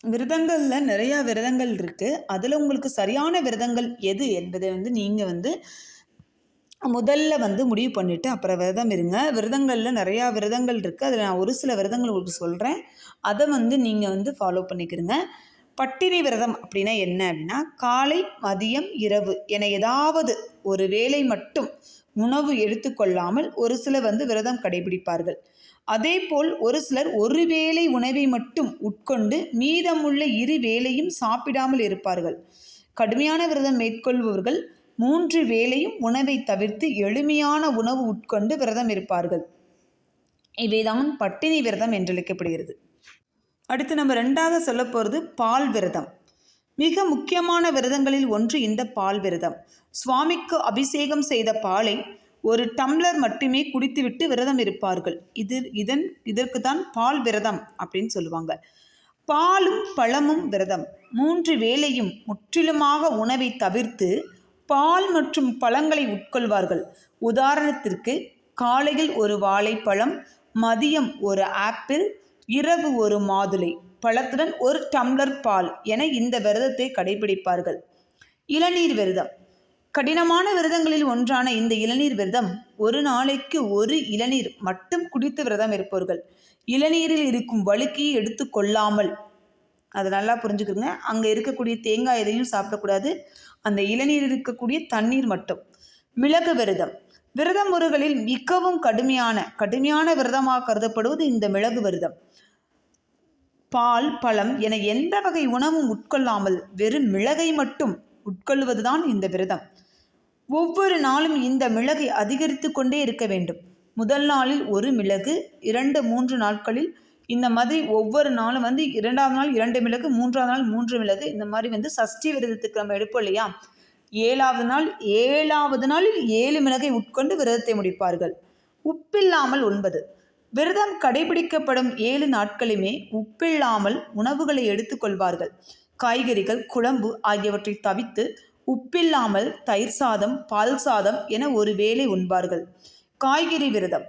விரதங்களில் நிறையா விரதங்கள் இருக்குது. அதில் உங்களுக்கு சரியான விரதங்கள் எது என்பதை நீங்கள் முதல்ல முடிவு பண்ணிவிட்டு அப்புறம் விரதம் இருங்க. விரதங்களில் நிறையா விரதங்கள் இருக்குது. அதில் நான் ஒரு சில விரதங்கள் உங்களுக்கு சொல்கிறேன். அதை நீங்கள் ஃபாலோ பண்ணிக்கிறங்க. பட்டினி விரதம் அப்படின்னா என்ன அப்படின்னா, காலை மதியம் இரவு என ஏதாவது ஒரு வேளை மட்டும் உணவு எடுத்துக்கொள்ளாமல் ஒரு சிலர் விரதம் கடைபிடிப்பார்கள். அதேபோல் ஒரு சிலர் ஒரு வேளை உணவை மட்டும் உட்கொண்டு மீதமுள்ள இரு வேளையும் சாப்பிடாமல் இருப்பார்கள். கடுமையான விரதம் மேற்கொள்பவர்கள் 3 வேளையும் உணவை தவிர்த்து எளிமையான உணவு உட்கொண்டு விரதம் இருப்பார்கள். இவைதான் பட்டினி விரதம் என்றழைக்கப்படுகிறது. அடுத்து நம்ம 2வது சொல்ல போகிறது பால் விரதம். மிக முக்கியமான விரதங்களில் ஒன்று இந்த பால் விரதம். சுவாமிக்கு அபிஷேகம் செய்த பாலை ஒரு டம்ளர் மட்டுமே குடித்துவிட்டு விரதம் இருப்பார்கள். இதற்கு தான் பால் விரதம் அப்படின்னு சொல்லுவாங்க. பாலும் பழமும் விரதம். 3 வேளையும் முற்றிலுமாக உணவை தவிர்த்து பால் மற்றும் பழங்களை உட்கொள்வார்கள். உதாரணத்திற்கு காலையில் ஒரு வாழைப்பழம், மதியம் ஒரு ஆப்பிள், இரவு ஒரு மாதுளை பழத்துடன் ஒரு டம்ளர் பால் என இந்த விரதத்தை கடைபிடிப்பார்கள். இளநீர் விரதம். கடினமான விரதங்களில் ஒன்றான இந்த இளநீர் விரதம் ஒரு நாளைக்கு ஒரு இளநீர் மட்டும் குடித்து விரதம் இருப்பவர்கள். இளநீரில் இருக்கும் வழுக்கியை எடுத்து கொள்ளாமல், அதை நல்லா புரிஞ்சுக்கிறங்க, அங்கே இருக்கக்கூடிய தேங்காய் எதையும் சாப்பிடக்கூடாது. அந்த இளநீர் இருக்கக்கூடிய தண்ணீர் மட்டும். மிளகு விரதம். விரத முறைகளில் மிகவும் கடுமையான விரதமாக கருதப்படுவது இந்த மிளகு விரதம். பால், பழம் என எந்த வகை உணவும் உட்கொள்ளாமல் வெறும் மிளகை மட்டும் உட்கொள்வதுதான் இந்த விரதம். ஒவ்வொரு நாளும் இந்த மிளகை அதிகரித்து கொண்டே இருக்க வேண்டும். முதல் நாளில் ஒரு மிளகு, 2-3 நாட்களில் இந்த மாதிரி ஒவ்வொரு நாளும் 2வது நாள் 2 மிளகு, 3வது நாள் 3 மிளகு, இந்த மாதிரி சஷ்டி விரதத்துக்கு நம்ம எடுப்போம் இல்லையா, 7வது நாளில் 7 மிளகை உட்கொண்டு விரதத்தை முடிப்பார்கள். உப்பில்லாமல் உண்பது. விரதம் கடைபிடிக்கப்படும் 7 நாட்களுமே உப்பில்லாமல் உணவுகளை எடுத்துக்கொள்வார்கள். காய்கறிகள், குழம்பு ஆகியவற்றை தவிர்த்து உப்பில்லாமல் தயிர் சாதம், பால் சாதம் என ஒரு வேளை உண்பார்கள். காய்கறி விரதம்.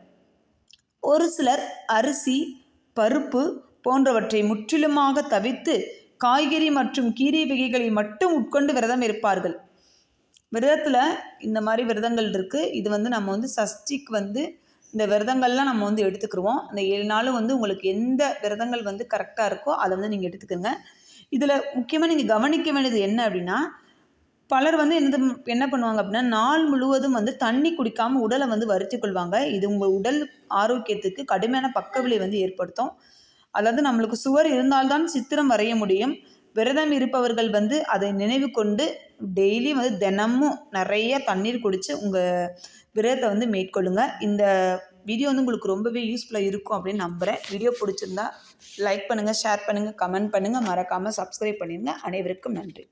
ஒரு சிலர் அரிசி, பருப்பு போன்றவற்றை முற்றிலுமாக தவிர்த்து காய்கறி மற்றும் கீரை வகைகளை மட்டும் உட்கொண்டு விரதம் இருப்பார்கள். விரதத்தில் இந்த மாதிரி விரதங்கள் இருக்குது. இது நம்ம சஷ்டிக்கு இந்த விரதங்கள்லாம் நம்ம எடுத்துக்கிடுவோம். அந்த 7 நாளும் உங்களுக்கு எந்த விரதங்கள் கரெக்டாக இருக்கோ அதை நீங்கள் எடுத்துக்கோங்க. இதில் முக்கியமாக நீங்கள் கவனிக்க வேண்டியது என்ன அப்படின்னா, பலர் என்ன பண்ணுவாங்க அப்படின்னா, நாள் முழுவதும் தண்ணி குடிக்காமல் உடலை வருத்தி கொள்வாங்க. இது உங்கள் உடல் ஆரோக்கியத்துக்கு கடுமையான பக்கவிளை ஏற்படுத்தும். அதாவது நம்மளுக்கு சுவர் இருந்தால்தான் சித்திரம் வரைய முடியும். விரதம் இருப்பவர்கள் அதை நினைவு கொண்டு டெய்லி தினமும் நிறைய தண்ணீர் குடித்து உங்கள் விரதத்தை மேற்கொள்ளுங்க. இந்த வீடியோ உங்களுக்கு ரொம்பவே யூஸ்ஃபுல்லாக இருக்கும் அப்படின்னு நம்புகிறேன். வீடியோ பிடிச்சிருந்தா லைக் பண்ணுங்கள், ஷேர் பண்ணுங்கள், கமெண்ட் பண்ணுங்கள், மறக்காமல் சப்ஸ்கிரைப் பண்ணிடுங்க. அனைவருக்கும் நன்றி.